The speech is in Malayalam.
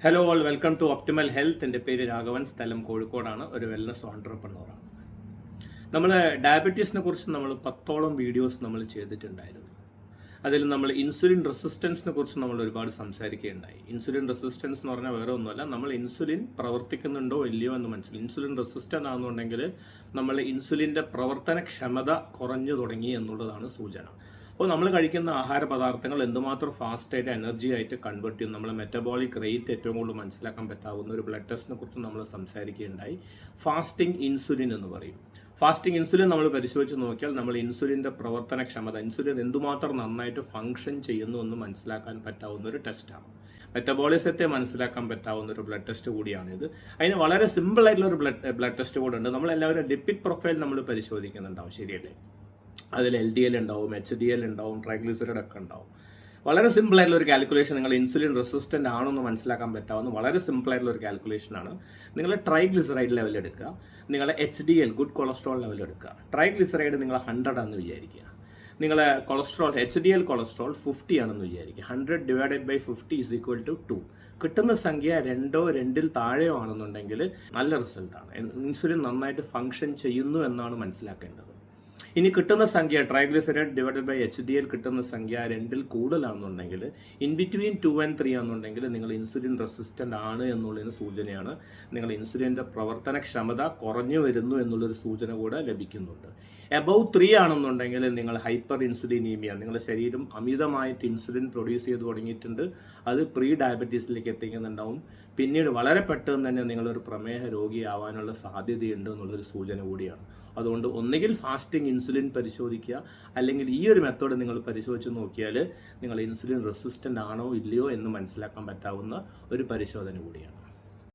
Hello all, welcome to optimal health. എൻ്റെ പേര് രാഘവൻ, സ്ഥലം കോഴിക്കോടാണ്. ഒരു വെൽനസ് ഓൺട്രപ്രണറാണ്. നമ്മൾ ഡയബറ്റീസിനെ കുറിച്ച് നമ്മൾ 10ഓളം വീഡിയോസ് നമ്മൾ ചെയ്തിട്ടുണ്ടായിരുന്നു. അതിൽ നമ്മൾ ഇൻസുലിൻ റെസിസ്റ്റൻസിനെ കുറിച്ച് നമ്മൾ ഒരുപാട് സംസാരിക്കുകയുണ്ടായി. ഇൻസുലിൻ റെസിസ്റ്റൻസ് എന്ന് പറഞ്ഞാൽ വേറെ ഒന്നുമല്ല, നമ്മൾ ഇൻസുലിൻ പ്രവർത്തിക്കുന്നുണ്ടോ ഇല്ലയോ എന്ന് മനസ്സിലായി. ഇൻസുലിൻ റെസിസ്റ്റൻ്റ് ആണെന്നുണ്ടെങ്കിൽ നമ്മൾ ഇൻസുലിൻ്റെ പ്രവർത്തനക്ഷമത കുറഞ്ഞു തുടങ്ങി എന്നുള്ളതാണ് സൂചന. അപ്പോൾ നമ്മൾ കഴിക്കുന്ന ആഹാര പദാർത്ഥങ്ങൾ എന്തുമാത്രം ഫാസ്റ്റായിട്ട് എനർജി ആയിട്ട് കൺവേർട്ട് ചെയ്യും, നമ്മളെ മെറ്റബോളിക് റേറ്റ് ഏറ്റവും കൂടുതൽ മനസ്സിലാക്കാൻ പറ്റാവുന്ന ഒരു ബ്ലഡ് ടെസ്റ്റിനെ കുറിച്ച് നമ്മൾ സംസാരിക്കുകയുണ്ടായി. ഫാസ്റ്റിംഗ് ഇൻസുലിൻ എന്ന് പറയും. ഫാസ്റ്റിംഗ് ഇൻസുലിൻ നമ്മൾ പരിശോധിച്ച് നോക്കിയാൽ നമ്മൾ ഇൻസുലിൻ്റെ പ്രവർത്തനക്ഷമത, ഇൻസുലിൻ എന്തുമാത്രം നന്നായിട്ട് ഫങ്ഷൻ ചെയ്യുന്നു എന്ന് മനസ്സിലാക്കാൻ പറ്റാവുന്ന ഒരു ടെസ്റ്റാണ്. മെറ്റബോളിസത്തെ മനസ്സിലാക്കാൻ പറ്റാവുന്ന ഒരു ബ്ലഡ് ടെസ്റ്റ് കൂടിയാണിത്. അതിന് വളരെ സിമ്പിൾ ആയിട്ടുള്ള ഒരു ബ്ലഡ് ടെസ്റ്റ് കൂടെ ഉണ്ട്. നമ്മളെല്ലാവരും ലിപിഡ് പ്രൊഫൈൽ നമ്മൾ പരിശോധിക്കുന്നുണ്ടാവും, ശരിയല്ലേ? അതിൽ LDL ഉണ്ടാവും, HDL ഉണ്ടാവും, ട്രൈഗ്ലിസറൈഡ് ഒക്കെ ഉണ്ടാവും. വളരെ സിമ്പിളായിട്ടുള്ള ഒരു കാൽക്കുലേഷൻ, നിങ്ങൾ ഇൻസുലിൻ റെസിസ്റ്റൻ്റ് ആണോ എന്ന് മനസ്സിലാക്കാൻ പറ്റാവുന്ന വളരെ സിമ്പിളായിട്ടുള്ള ഒരു കാൽക്കുലേഷനാണ്. നിങ്ങൾ ട്രൈഗ്ലിസറൈഡ് ലെവൽ എടുക്കുക, നിങ്ങളെ HDL ഗുഡ് കൊളസ്ട്രോൾ ലെവൽ എടുക്കുക. ട്രൈഗ്ലിസറൈഡ് നിങ്ങൾ 100 ആണെന്ന് വിചാരിക്കുക. നിങ്ങളെ കൊളസ്ട്രോൾ HDL കൊളസ്ട്രോൾ 50 ആണെന്ന് വിചാരിക്കുക. 100/50 ഈസ് ഈക്വൽ ടു 2. കിട്ടുന്ന സംഖ്യ 2 2ൽ താഴെയോ ആണെന്നുണ്ടെങ്കിൽ നല്ല റിസൾട്ടാണ്. ഇൻസുലിൻ നന്നായിട്ട് ഫങ്ഷൻ ചെയ്യുന്നു എന്നാണ് മനസ്സിലാക്കേണ്ടത്. ഇനി കിട്ടുന്ന സംഖ്യ ട്രൈഗ്ലിസറൈഡ് /HDL കിട്ടുന്ന സംഖ്യ 2ൽ കൂടുതലാണെന്നുണ്ടെങ്കിൽ, ഇൻ ബിറ്റ്വീൻ 2 and 3 ആണെന്നുണ്ടെങ്കിൽ നിങ്ങൾ ഇൻസുലിൻ റെസിസ്റ്റൻ്റ് ആണ് എന്നുള്ളതിന് സൂചനയാണ്. നിങ്ങൾ ഇൻസുലിൻ്റെ പ്രവർത്തനക്ഷമത കുറഞ്ഞു വരുന്നു എന്നുള്ളൊരു സൂചന കൂടെ ലഭിക്കുന്നുണ്ട്. എബവ് 3 ആണെന്നുണ്ടെങ്കിൽ നിങ്ങൾ ഹൈപ്പർ ഇൻസുലിനീമിയ, നിങ്ങളുടെ ശരീരം അമിതമായിട്ട് ഇൻസുലിൻ പ്രൊഡ്യൂസ് ചെയ്ത് തുടങ്ങിയിട്ടുണ്ട്. അത് പ്രീ ഡയബറ്റീസിലേക്ക് എത്തിക്കുന്നുണ്ടാവും. പിന്നീട് വളരെ പെട്ടെന്ന് തന്നെ നിങ്ങളൊരു പ്രമേഹ രോഗിയാവാനുള്ള സാധ്യതയുണ്ട് എന്നുള്ളൊരു സൂചന കൂടിയാണ്. അതുകൊണ്ട് ഒന്നുകിൽ ഫാസ്റ്റിംഗ് ഇൻസുലിൻ പരിശോധിക്കുക, അല്ലെങ്കിൽ ഈ ഒരു മെത്തേഡ് നിങ്ങൾ പരിശോധിച്ച് നോക്കിയാൽ നിങ്ങൾ ഇൻസുലിൻ റെസിസ്റ്റൻ്റ് ആണോ ഇല്ലയോ എന്ന് മനസ്സിലാക്കാൻ പറ്റാവുന്ന ഒരു പരിശോധന കൂടിയാണ്.